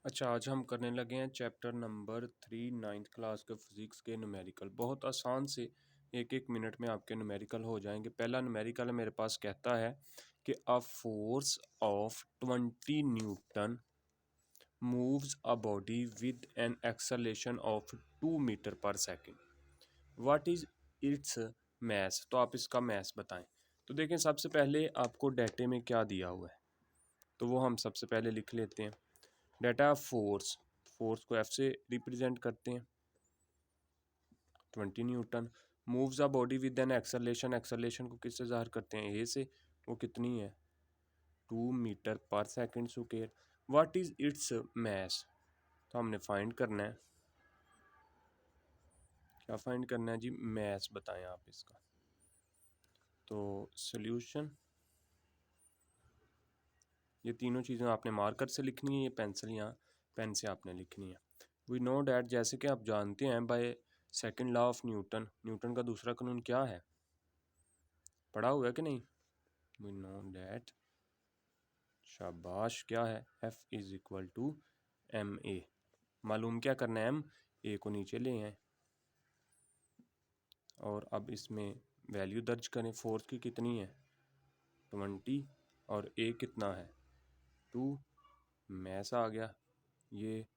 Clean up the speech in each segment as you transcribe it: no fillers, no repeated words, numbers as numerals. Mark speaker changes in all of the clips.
Speaker 1: अच्छा, आज हम करने लगे हैं चैप्टर नंबर 3 नाइन्थ क्लास के फिज़िक्स के न्यूमेरिकल। बहुत आसान से एक एक मिनट में आपके न्यूमेरिकल हो जाएंगे। पहला न्यूमेरिकल मेरे पास कहता है कि a force of 20 newton moves a body with an acceleration of 2 metre per second. What is its mass? तो आप इसका मैस बताएं। तो देखें, सबसे पहले आपको डाटे में क्या दिया हुआ है तो वो हम सबसे पहले लिख लेते हैं। डाटा फोर्स, फोर्स को एफ से रिप्रेजेंट करते हैं, 20 newton. Moves a body with an acceleration, acceleration को किससे ज़ाहिर करते हैं? ए से। वो कितनी है? 2 metre per second square. What is its mass? तो हमने फाइंड करना है। क्या फाइंड करना है जी? मैस बताएं आप इसका। तो सोल्यूशन, ये तीनों चीज़ें आपने मार्कर से लिखनी है, ये पेंसिल या पेन से आपने लिखनी है। वी नो डैट, जैसे कि आप जानते हैं, bye second law of Newton, Newton का दूसरा कानून क्या है? पढ़ा हुआ है कि नहीं? वी नो डैट, शाबाश, क्या है? F is equal to M A. मालूम क्या करना है? एम ए को नीचे ले आए और अब इसमें वैल्यू दर्ज करें। फोर्स की कितनी है? 20 और ए कितना है? 2। मैस आ गया, ये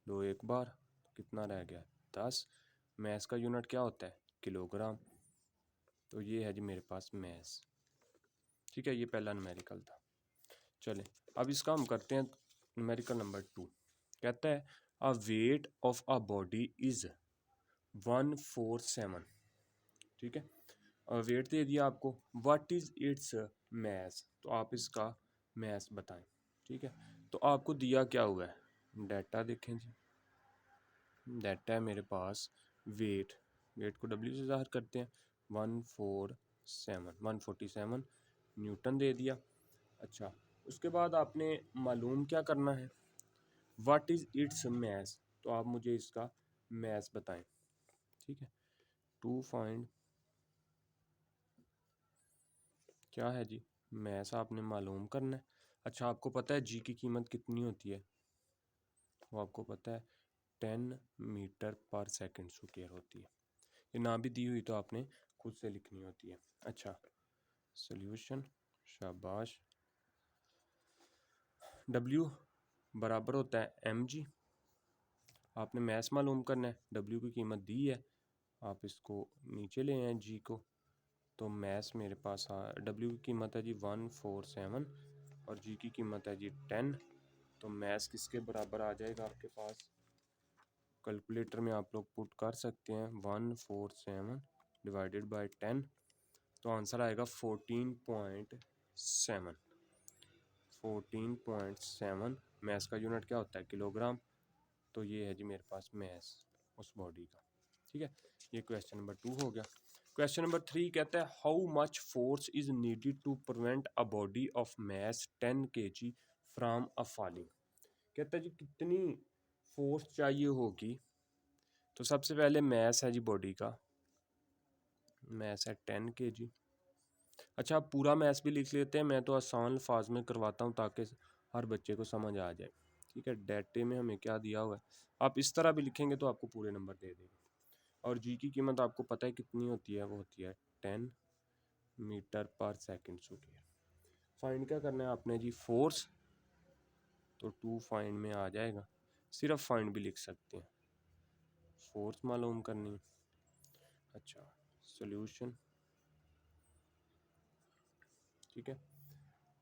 Speaker 1: दो एक बार, कितना रह गया? 10। मैस का यूनिट क्या होता है? किलोग्राम। तो ये है जी मेरे पास मैस। ठीक है, ये पहला न्यूमेरिकल था। चलें, अब इसका हम करते हैं न्यूमेरिकल नंबर 2। कहता है a weight of a body is 147। ठीक है, वेट दे दिया आपको। What is its mass? तो आप इसका मैस बताएं। ठीक है, तो आपको दिया क्या हुआ है? डाटा देखें जी, डाटा है मेरे पास वेट। वेट को डब्ल्यू से ज़ाहिर करते हैं। 147 न्यूटन दे दिया। अच्छा, उसके बाद आपने मालूम क्या करना है? What is its mass? तो आप मुझे इसका मैस बताएं। ठीक है, टू फाइंड, क्या है जी? मैस आपने मालूम करना है। अच्छा, आपको पता है जी की कीमत कितनी होती है? वो आपको पता है 10 मीटर पर सेकंड स्क्वायर होती है। ये ना भी दी हुई तो आपने खुद से लिखनी होती है। अच्छा, सोल्यूशन, शाबाश। डब्ल्यू बराबर होता है एम जी। आपने मैस मालूम करना है, डब्ल्यू की कीमत दी है, आप इसको नीचे ले आए जी को। तो मैस मेरे पास डब्ल्यू की कीमत है जी 147 और जी की कीमत है जी 10। तो मैस किसके बराबर आ जाएगा आपके पास? कैलकुलेटर में आप लोग पुट कर सकते हैं 147 डिवाइडेड बाय 10। तो आंसर आएगा 14.7। 14.7। मैस का यूनिट क्या होता है? किलोग्राम। तो ये है जी मेरे पास मैस उस बॉडी का। ठीक है, ये क्वेश्चन नंबर 2 हो गया। क्वेश्चन नंबर 3 कहता है how much force is needed to prevent a body of mass 10 kg from a falling. कहता है जी कितनी फोर्स चाहिए होगी? तो सबसे पहले मैस है जी बॉडी का, मैस है 10 kg। अच्छा, आप पूरा मैथ्स भी लिख लेते हैं, मैं तो आसान अल्फाज में करवाता हूँ ताकि हर बच्चे को समझ आ जाए। ठीक है, डाटे में हमें क्या दिया हुआ है, आप इस तरह भी लिखेंगे तो आपको पूरे नंबर दे देंगे। और जी की कीमत आपको पता है कितनी होती है? वो होती है 10 metre per second square. Find क्या करना है आपने जी? फोर्स। तो 2 फाइंड में आ जाएगा, सिर्फ फाइंड भी लिख सकते हैं, फोर्स मालूम करनी। अच्छा, सोल्यूशन। ठीक है,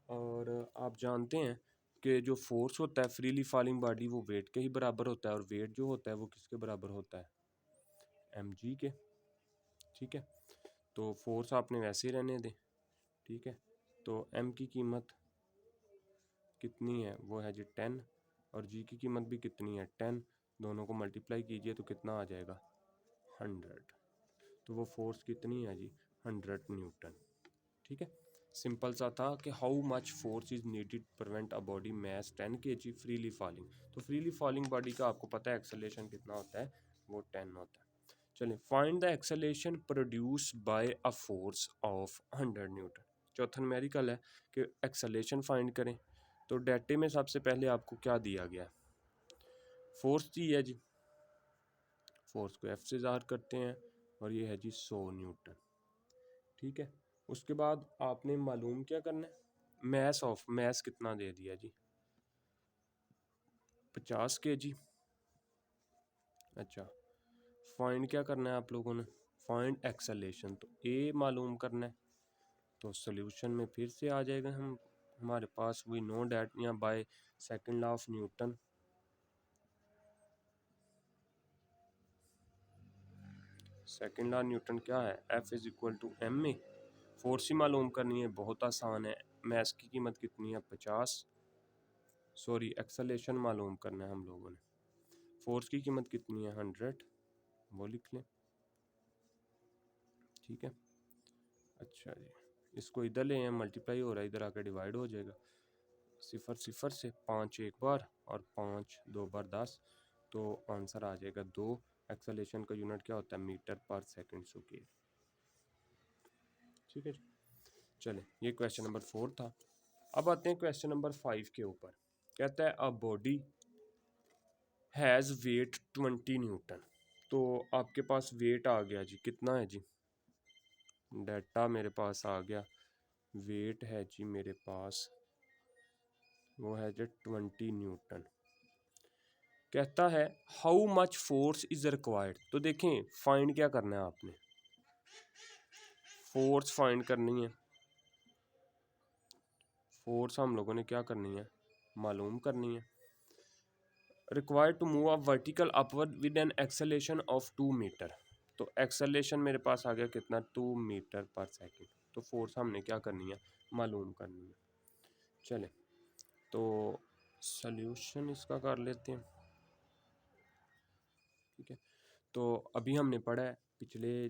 Speaker 1: और आप जानते हैं कि जो फोर्स होता है फ्रीली फॉलिंग बॉडी वो वेट के ही बराबर होता है, और वेट जो होता है वो किसके बराबर होता है? एम जी के। ठीक है, तो फोर्स आपने वैसे ही रहने दें। ठीक है, तो एम की कीमत कितनी है? वो है जी 10, और जी की कीमत भी कितनी है? 10। दोनों को मल्टीप्लाई कीजिए तो कितना आ जाएगा? 100। तो वो फोर्स कितनी है जी? 100 न्यूटन। ठीक है, सिंपल सा था कि how much force is needed prevent a body mass 10 kg freely falling. तो फ्रीली फॉलिंग बॉडी का आपको पता है एक्सेलरेशन कितना होता है? वो 10 होता है। चलिए, find the acceleration produce by a force of 100 Newton. चौथा न्यूमेरिकल है कि एक्सेलरेशन फाइंड करें। तो डाटे में सबसे पहले आपको क्या दिया गया है? फोर्स दी है जी, फोर्स को एफ से ज़ाहिर करते हैं और ये है जी 100 न्यूटन। ठीक है, उसके बाद आपने मालूम क्या करना है, मैस कितना दे दिया जी, 50 kg। अच्छा, फाइंड क्या करना है आप लोगों ने, फाइंड एक्सेलेरेशन, तो ए मालूम करना है। तो सॉल्यूशन में फिर से आ जाएगा हमारे पास वी नो डैट, या by second law of Newton, second law Newton क्या है, F is equal to M A. Force ही मालूम करनी है, बहुत आसान है। मैस की कीमत कितनी है, 50, सॉरी एक्सेलेरेशन मालूम करना है हम लोगों ने। फोर्स की कीमत कितनी है, 100, वो लिख लें। ठीक है, अच्छा जी, इसको इधर ले आए, मल्टीप्लाई हो रहा है, इधर आकर डिवाइड हो जाएगा। 0 0 से 5 एक बार और 5 2 बार 10, तो आंसर आ जाएगा 2। एक्सेलेरेशन का यूनिट क्या होता है, मीटर पर सेकंड स्क्वायर। ठीक है, चले, ये क्वेश्चन नंबर 4 था। अब आते हैं क्वेश्चन नंबर 5 के ऊपर। कहता है अ बॉडी हैज़ वेट 20 न्यूटन। तो आपके पास वेट आ गया जी, कितना है जी, डाटा मेरे पास आ गया, वेट है जी मेरे पास, वो है जी 20 न्यूटन। कहता है how much force is required. तो देखें, फाइंड क्या करना है आपने, फोर्स फाइंड करनी है। फोर्स हम लोगों ने क्या करनी है, मालूम करनी है। Required to move a vertical upward with an acceleration of 2 metre. तो एक्सेलेरेशन मेरे पास आ गया कितना, 2 मीटर पर सेकेंड। तो फोर्स हमने क्या करनी है, मालूम करनी है। चले, तो सल्यूशन इसका कर लेते हैं। ठीक है, तो अभी हमने पढ़ा है पिछले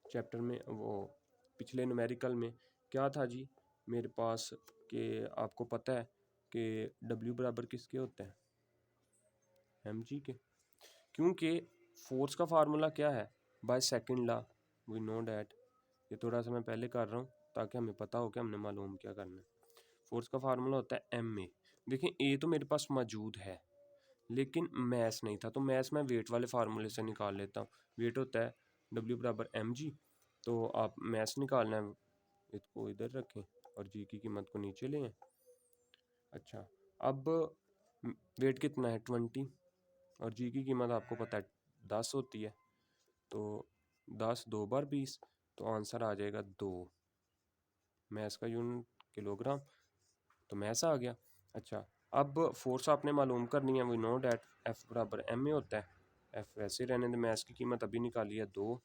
Speaker 1: चैप्टर में, वो पिछले न्यूमेरिकल में क्या था जी मेरे पास, कि आपको पता है कि W बराबर किसके होते हैं, mg के। क्योंकि फोर्स का फार्मूला क्या है, by second law we know that. ये थोड़ा सा मैं पहले कर रहा हूँ ताकि हमें पता हो कि हमने मालूम क्या करना है। फोर्स का फार्मूला होता है एम ए। देखिए, ए तो मेरे पास मौजूद है लेकिन मैस नहीं था, तो मैस मैं वेट वाले फार्मूले से निकाल लेता हूँ। वेट होता है W बराबर mg, तो आप मैस निकालना है, इसको इधर रखें और जी की कीमत को नीचे लें। अच्छा, अब वेट कितना है, 20, और जी की कीमत आपको पता है 10 होती है, तो 10 2 बार 20, तो आंसर आ जाएगा 2। मैस का यूनिट किलोग्राम, तो मैस आ गया। अच्छा, अब फोर्स आपने मालूम करनी है, वी नो डैट एफ बराबर एम ए होता है। एफ वैसे रहने दे, मैस की कीमत अभी निकाली है 2,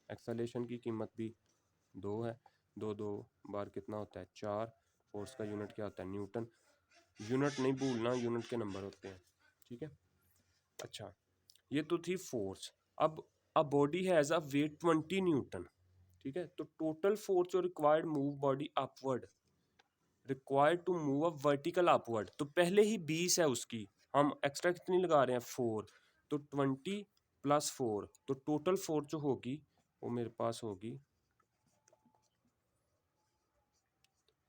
Speaker 1: एक्सेलेरेशन की कीमत भी 2 है, 2 2 बार कितना होता है, 4। फोर्स का यूनिट क्या होता है, न्यूटन। यूनिट नहीं भूलना, यूनिट के नंबर होते हैं। ठीक है, अच्छा, ये तो थी फोर्स। अब a body has a weight 20 newton. ठीक है, तो टोटल फोर्स जो required move body upward, required to move a vertical upward, तो पहले ही 20 है उसकी, हम एक्स्ट्रा कितनी लगा रहे हैं, 4, तो 20 + 4, तो टोटल फोर्स जो होगी वो मेरे पास होगी,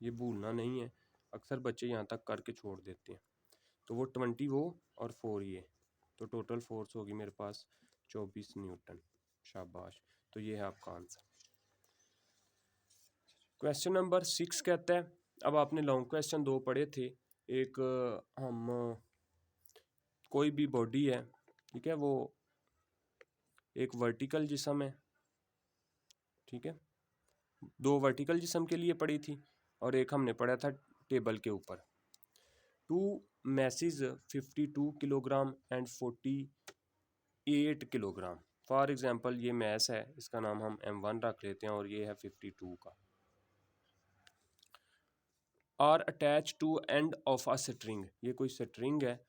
Speaker 1: ये भूलना नहीं है, अक्सर बच्चे यहाँ तक करके छोड़ देते हैं। तो वो 20 वो और 4 ये, तो टोटल फोर्स होगी मेरे पास 24 न्यूटन। शाबाश, तो ये है आपका आंसर। क्वेश्चन नंबर 6 कहता है, अब आपने लॉन्ग क्वेश्चन 2 पढ़े थे। एक हम कोई भी बॉडी है, ठीक है, वो एक वर्टिकल जिस्म है, ठीक है, 2 वर्टिकल जिस्म के लिए पढ़ी थी और एक हमने पढ़ा था टेबल के ऊपर। 2 message 52 kilogram and 48 kilogram. For example ये मैस है, इसका नाम हम M1 रख लेते हैं और ये है 52 का। Are attach to end of a string, ये कोई स्ट्रिंग है,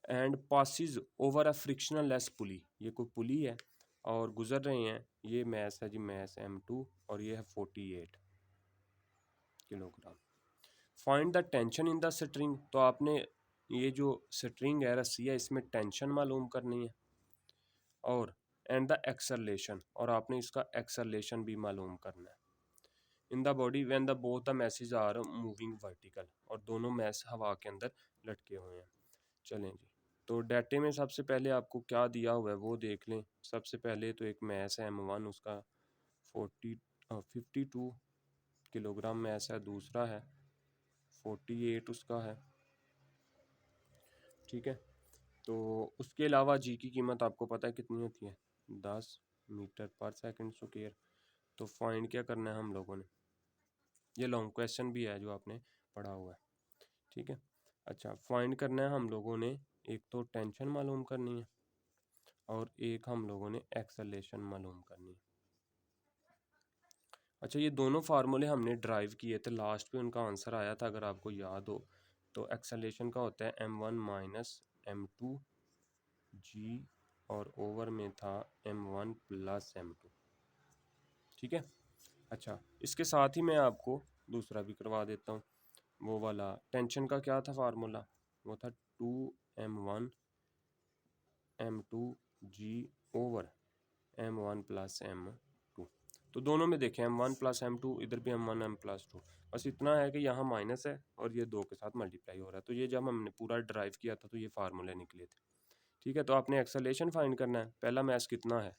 Speaker 1: and passes over a frictionless pulley, ये कोई पुली है और गुजर रहे हैं, ये मैस है जी, मैस M2 और ये है 48 kilogram. Find the tension in the string, तो आपने ये जो स्ट्रिंग है, रस्सी है, इसमें टेंशन मालूम करनी है, और एंड द एक्सेलरेशन, और आपने इसका एक्सेलरेशन भी मालूम करना है। In the body when the both the masses are moving vertical, और दोनों मैस हवा के अंदर लटके हुए हैं। चलें जी, तो डाटे में सबसे पहले आपको क्या दिया हुआ है वो देख लें। सबसे पहले तो एक मैस है M1, उसका 52 किलोग्राम मैस है। दूसरा है 48 उसका है, ठीक है। तो उसके अलावा जी की कीमत आपको पता है कितनी होती है, 10 मीटर पर सेकंड स्क्वायर। तो फाइंड क्या करना है हम लोगों ने, ये लॉन्ग क्वेश्चन भी है जो आपने पढ़ा हुआ है, ठीक है। अच्छा, फाइंड करना है हम लोगों ने, एक तो टेंशन मालूम करनी है और एक हम लोगों ने एक्सेलेरेशन मालूम करनी है। अच्छा, ये दोनों फार्मूले हमने ड्राइव किए थे, लास्ट पे उनका आंसर आया था अगर आपको याद हो। तो एक्सेलेरेशन का होता है m1 माइनस m2 g, और ओवर में था m1 प्लस m2, ठीक है। अच्छा, इसके साथ ही मैं आपको दूसरा भी करवा देता हूँ। वो वाला टेंशन का क्या था फार्मूला, वो था 2m1 m2 g over m1 plus m2। तो दोनों में देखें m1 प्लस m2, इधर भी m1 m+2। बस इतना है कि यहाँ माइनस है और ये दो के साथ मल्टीप्लाई हो रहा है। तो ये जब हमने पूरा ड्राइव किया था तो ये फार्मूले निकले थे, ठीक है। तो आपने एक्सेलेरेशन फाइंड करना है। पहला मैथ कितना है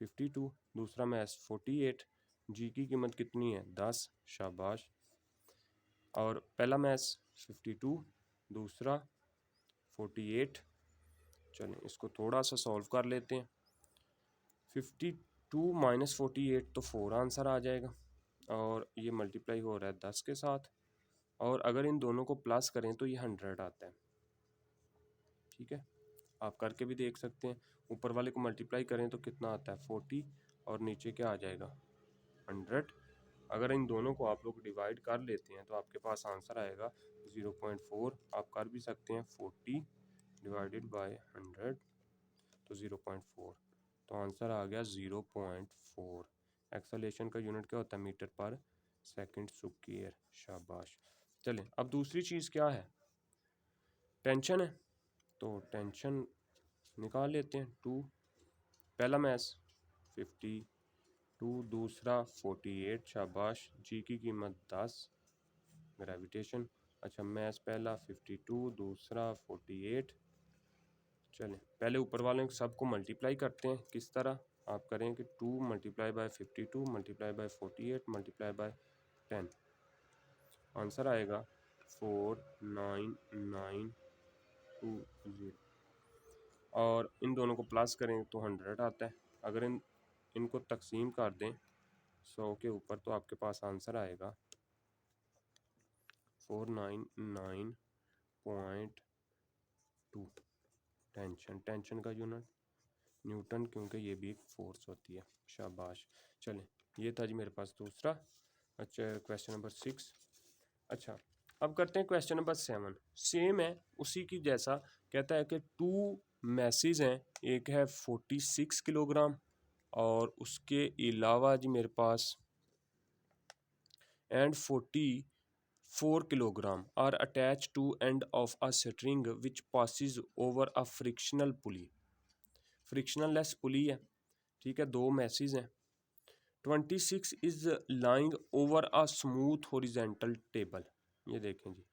Speaker 1: 52, दूसरा मैथ 48, जी की कीमत कितनी है 10, शाबाश। और पहला मैथ 52, दूसरा 48। चलें इसको थोड़ा सा सॉल्व कर लेते हैं। 52 माइनस 48 तो 4 आंसर आ जाएगा, और ये मल्टीप्लाई हो रहा है 10 के साथ, और अगर इन दोनों को प्लस करें तो ये 100 आता है, ठीक है। आप करके भी देख सकते हैं। ऊपर वाले को मल्टीप्लाई करें तो कितना आता है 40, और नीचे क्या आ जाएगा 100। अगर इन दोनों को आप लोग डिवाइड कर लेते हैं तो आपके पास आंसर आएगा 0.4। आप कर भी सकते हैं 40 डिवाइडेड बाय 100, तो 0.4, तो आंसर आ गया 0.4। एक्सेलेरेशन का यूनिट क्या होता है मीटर पर सेकंड स्क्वायर, शाबाश। चलें अब दूसरी चीज़ क्या है, टेंशन है। तो टेंशन निकाल लेते हैं। 2 पहला मैथ्स 52, दूसरा 48, शाबाश। जी की कीमत 10, ग्रेविटेशन। अच्छा, मैथ्स पहला 52, दूसरा 48। चलें पहले ऊपर वाले सबको मल्टीप्लाई करते हैं। किस तरह आप करें कि 2 multiply by 52 multiply by 48 multiply by 10, answer आएगा 49920, और इन दोनों को प्लस करें तो 100 आता है। अगर इनको तकसीम कर दें 100 के ऊपर तो आपके पास आंसर आएगा 499.2। टेंशन का यूनिट न्यूटन, क्योंकि ये भी एक फोर्स होती है, शाबाश। चलें ये था जी मेरे पास दूसरा। अच्छा, क्वेश्चन नंबर 6। अच्छा, अब करते हैं क्वेश्चन नंबर 7। सेम है उसी की जैसा। कहता है कि 2 मैसेज हैं, एक है 46 किलोग्राम, और उसके अलावा जी मेरे पास and 44 kilogram are attached to end of a string which passes over a frictional pulley। frictionless pulley है, ठीक है। दो मैसेज हैं। 26 is lying over a smooth horizontal table। ये देखें जी,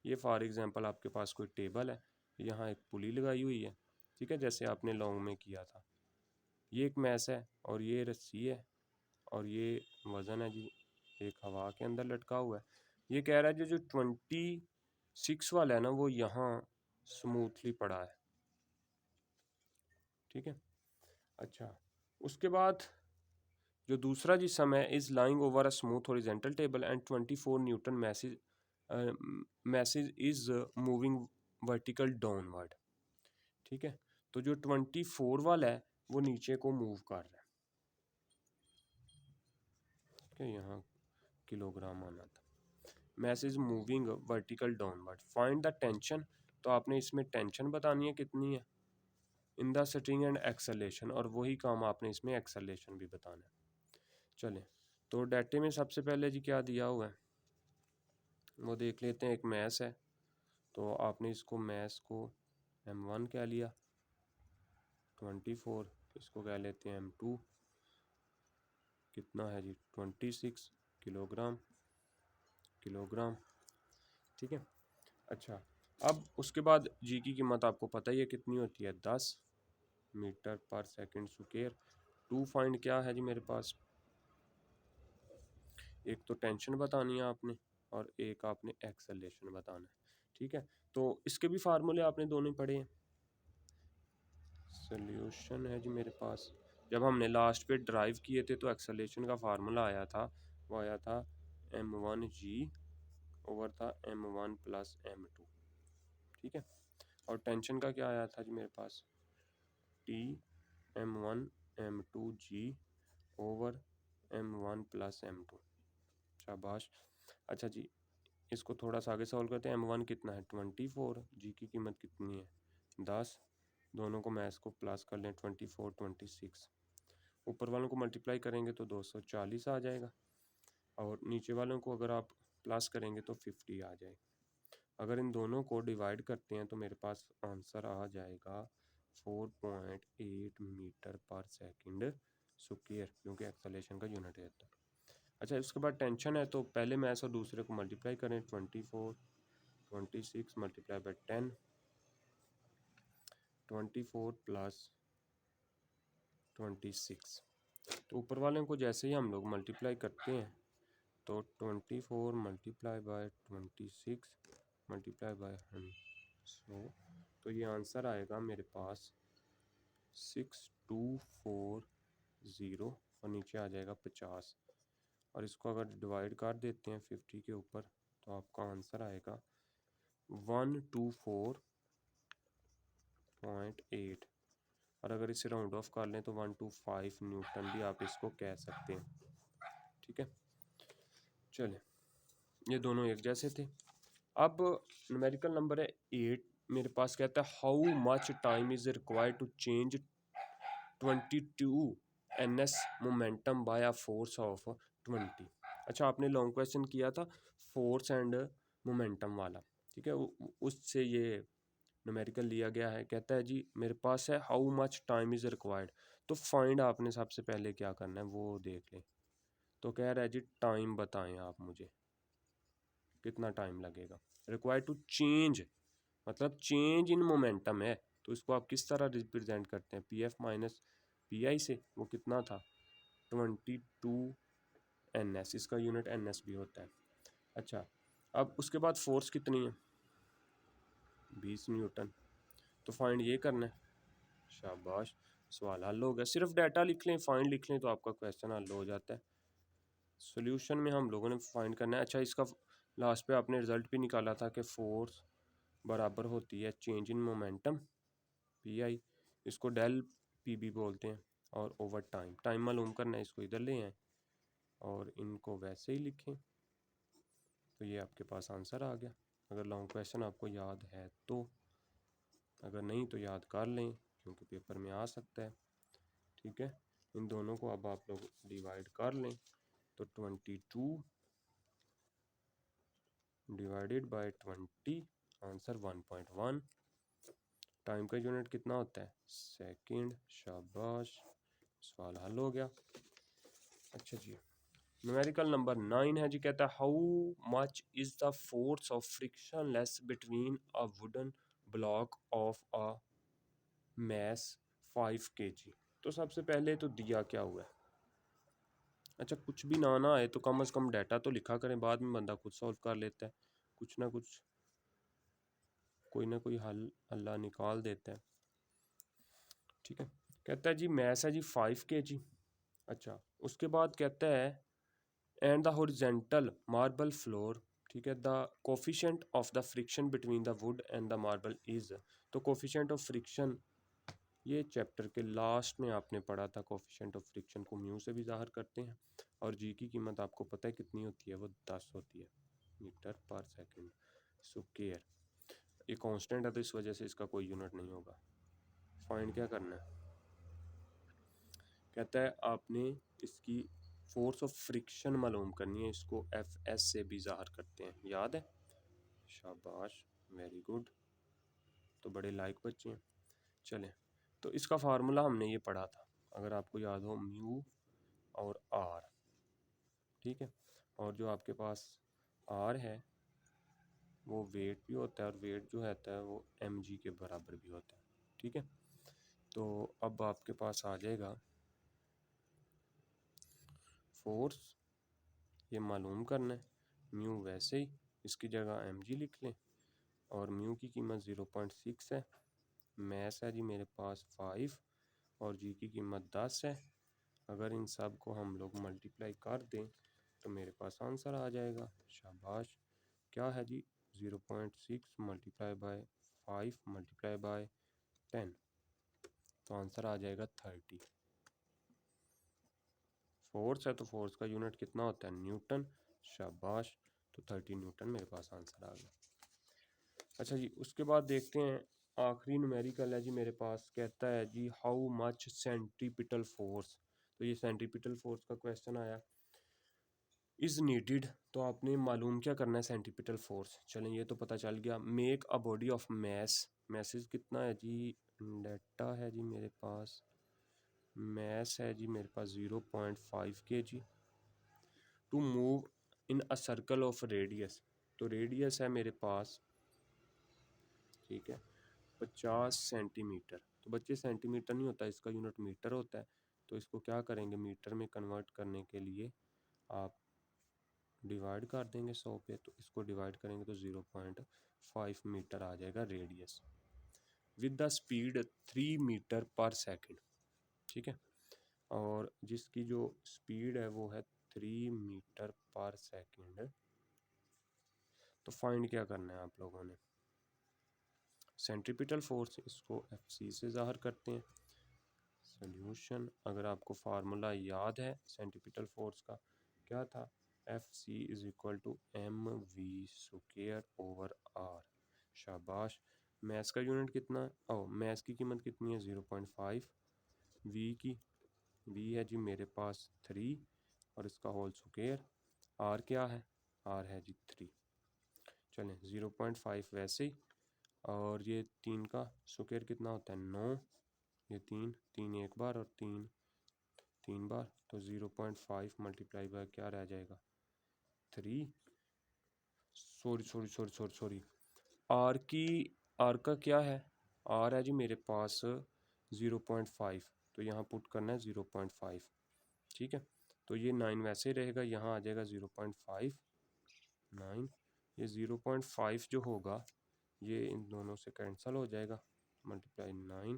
Speaker 1: ये फॉर एग्जांपल आपके पास कोई टेबल है, यहाँ एक पुली लगाई हुई है, ठीक है, जैसे आपने लॉन्ग में किया था। ये एक मैस है और ये रस्सी है और ये वज़न है जी, एक हवा के अंदर लटका हुआ है। ये कह रहा है जो 26 वाला है ना वो यहाँ स्मूथली पड़ा है, ठीक है। अच्छा, उसके बाद जो दूसरा जी समय is lying over a smooth horizontal table and 24 Newton message is moving vertical downward, ठीक है। तो जो 24 वाला है वो नीचे को मूव कर रहा है, ठीक है, यहाँ किलोग्राम आना था। Message moving vertical downward, find the tension. तो आपने इसमें टेंशन बतानी है कितनी है in the string and acceleration, और वही काम आपने इसमें एक्सेलेरेशन भी बताना है। चलें तो डाटे में सबसे पहले जी क्या दिया हुआ है वो देख लेते हैं। एक मैस है, तो आपने इसको मैस को m1 कह लिया, 24 इसको कह लेते हैं m2, कितना है जी 26 किलोग्राम, ठीक है। अच्छा, अब उसके बाद जी की कीमत आपको पता ही है कितनी होती है, 10 metre per second square. To find क्या है जी मेरे पास, एक तो टेंशन बतानी है आपने और एक आपने एक्सेलरेशन बताना है। ठीक है, तो इसके भी फार्मूले आपने दोनों पढ़े हैं। सोल्यूशन है जी मेरे पास, जब हमने लास्ट पे ड्राइव किए थे तो एक्सेलरेशन का फार्मूला आया था, वो आया था m1g ओवर था m1 प्लस m2। ठीक है, और टेंशन का क्या आया था जी मेरे पास, t m1 m2g over m1 plus m2। शाबाश। अच्छा जी, इसको थोड़ा सा आगे सॉल्व करते हैं। m1 कितना है 24, g की कीमत कितनी है 10, दोनों को मैथ्स को प्लस कर लें 24 26, ऊपर वालों को मल्टीप्लाई करेंगे तो 240 आ जाएगा, और नीचे वालों को अगर आप प्लस करेंगे तो 50 आ जाएगा। अगर इन दोनों को डिवाइड करते हैं तो मेरे पास आंसर आ जाएगा 4.8 मीटर पर सेकंड स्क्वायर, क्योंकि एक्सेलरेशन का यूनिट रहता है। अच्छा, उसके बाद टेंशन है तो पहले मैथ्स और दूसरे को मल्टीप्लाई करें, 24 26 मल्टीप्लाई बाय 10, 24 प्लस 26। तो ऊपर वाले को जैसे ही हम लोग मल्टीप्लाई करते हैं तो 24 मल्टीप्लाई बाय 26 मल्टीप्लाई बाय 100, तो ये आंसर आएगा मेरे पास 6240, और नीचे आ जाएगा 50, और इसको अगर डिवाइड कर देते हैं 50 के ऊपर तो आपका आंसर आएगा 124.8, और अगर इसे राउंड ऑफ कर लें तो 125 न्यूटन भी आप इसको कह सकते हैं। ठीक है, चले, ये दोनों एक जैसे थे। अब न्यूमेरिकल नंबर है 8 मेरे पास, कहता है how much time is required to change 22 ns momentum by a force of 20। अच्छा, आपने लॉन्ग क्वेश्चन किया था फोर्स एंड मोमेंटम वाला, ठीक है, उससे ये न्यूमेरिकल लिया गया है। कहता है जी मेरे पास है how much time is required, तो फाइंड आपने सबसे पहले क्या करना है वो देख लें। तो कह रहा है जी टाइम बताएं आप मुझे, कितना टाइम लगेगा। रिक्वायर्ड टू चेंज मतलब चेंज इन मोमेंटम है, तो इसको आप किस तरह रिप्रेजेंट करते हैं, P F minus P I से, वो कितना था 22 एन एस, इसका यूनिट एन एस भी होता है। अच्छा, अब उसके बाद फोर्स कितनी है 20 न्यूटन, तो फाइंड ये करना है। शाबाश, सवाल हल हो गया, सिर्फ डाटा लिख लें फाइंड लिख लें तो आपका क्वेश्चन हल हो जाता है। सॉल्यूशन में हम लोगों ने फाइंड करना है। अच्छा, इसका लास्ट पे आपने रिजल्ट भी निकाला था कि फोर्स बराबर होती है change in momentum P I, इसको डेल पी बी बोलते हैं, और ओवर टाइम, टाइम मालूम करना है, इसको इधर ले आएँ और इनको वैसे ही लिखें, तो ये आपके पास आंसर आ गया। अगर लॉन्ग क्वेश्चन आपको याद है तो, अगर नहीं तो याद कर लें क्योंकि पेपर में आ सकता है। ठीक है, इन दोनों को अब आप लोग डिवाइड कर लें, तो 22 डिवाइडेड बाय 20, आंसर 1.1। टाइम का यूनिट कितना होता है सेकंड। शाबाश, सवाल हल हो गया। अच्छा जी, न्यूमेरिकल नंबर 9 है जी, कहता है how much is the force of friction less between a wooden block of a mass 5 kg। तो सबसे पहले तो दिया क्या हुआ है, अच्छा कुछ भी ना आए तो कम से कम डाटा तो लिखा करें, बाद में बंदा खुद सॉल्व कर लेता है, कुछ ना कुछ कोई ना कोई हल अल्लाह निकाल देता है। ठीक है, कहता है जी मैस है जी 5 kg। अच्छा, उसके बाद कहता है and the horizontal marble floor, ठीक है, the coefficient of the friction between the wood and the marble is, तो कोफिशिएंट ऑफ फ्रिक्शन ये चैप्टर के लास्ट में आपने पढ़ा था, कोफिशिएंट ऑफ फ्रिक्शन को म्यू से भी ज़ाहिर करते हैं, और जी की कीमत आपको पता है कितनी होती है, वो 10 होती है मीटर पर सेकंड स्क्वायर। ये कांस्टेंट है तो इस वजह से इसका कोई यूनिट नहीं होगा। फाइंड क्या करना है, कहता है आपने इसकी फोर्स ऑफ फ्रिक्शन मालूम करनी है, इसको एफ एस से भी ज़ाहिर करते हैं, याद है। शाबाश, वेरी गुड, तो बड़े लायक बच्चे हैं। चलें, तो इसका फार्मूला हमने ये पढ़ा था, अगर आपको याद हो, म्यू और आर। ठीक है, और जो आपके पास आर है वो वेट भी होता है, और वेट जो रहता है वो mg के बराबर भी होता है। ठीक है, तो अब आपके पास आ जाएगा फोर्स, ये मालूम करना है, म्यू वैसे ही इसकी जगह mg लिख लें, और म्यू की कीमत 0.6 है, मैस है जी मेरे पास 5, और जी की कीमत 10 है। अगर इन सब को हम लोग मल्टीप्लाई कर दें तो मेरे पास आंसर आ जाएगा। शाबाश, क्या है जी 0.6 मल्टीप्लाई बाय 5 मल्टीप्लाई बाय 10, तो आंसर आ जाएगा 30। फोर्स है तो फोर्स का यूनिट कितना होता है, न्यूटन। शाबाश, तो 30 न्यूटन मेरे पास आंसर आ गया। अच्छा जी, उसके बाद देखते हैं आखिरी न्यूमेरिकल है जी मेरे पास, कहता है जी हाउ मच सेंट्रीपिटल फोर्स। तो ये सेंट्रीपिटल फोर्स का क्वेश्चन आया, इज़ नीडेड। तो आपने मालूम क्या करना है सेंट्रीपिटल फोर्स, चलें ये तो पता चल गया। Make a body of mess, message कितना है जी, डेटा है जी मेरे पास, मैस है जी मेरे पास 0.5 kg, to move in a circle of radius. तो रेडियस है मेरे पास, ठीक है, 50 सेंटीमीटर। तो बच्चे सेंटीमीटर नहीं होता, इसका यूनिट मीटर होता है। तो इसको क्या करेंगे, मीटर में कन्वर्ट करने के लिए आप डिवाइड कर देंगे 100 पे, तो इसको डिवाइड करेंगे तो 0.5 मीटर आ जाएगा radius, with the speed 3 metre per second. ठीक है, और जिसकी जो स्पीड है वो है 3 मीटर पर सेकंड। तो फाइंड क्या करना है आप लोगों ने, सेंट्रीपिटल फोर्स, इसको एफ से ज़ाहिर करते हैं। सोल्यूशन, अगर आपको फार्मूला याद है सेंट्रीपिटल फोर्स का, क्या था, F C is equal to M V square over R. शाबाश, मैस का यूनिट कितना है, ओ मैस की कीमत कितनी है 0.5, वी है जी मेरे पास 3, और इसका होल स्क्वायर, आर क्या है, आर है जी 3। चलें 0.5 वैसे ही, और ये 3 का स्क्वायर कितना होता है 9, ये 3 3 एक बार और 3 3 बार, तो 0.5 मल्टीप्लाई बाय क्या रह जाएगा 3, सॉरी, आर का क्या है, आर है जी मेरे पास 0.5, तो यहाँ पुट करना है 0.5। ठीक है, तो ये 9 वैसे रहेगा, यहाँ आ जाएगा 0.5 9, ये 0.5 जो होगा ये इन दोनों से कैंसिल हो जाएगा, मल्टीप्लाई 9,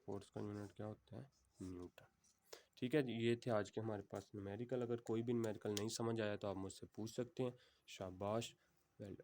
Speaker 1: फोर्स का यूनिट क्या होता है, न्यूटन। ठीक है जी, ये थे आज के हमारे पास न्यूमेरिकल। अगर कोई भी न्यूमेरिकल नहीं समझ आया तो आप मुझसे पूछ सकते हैं। शाबाश, वेल।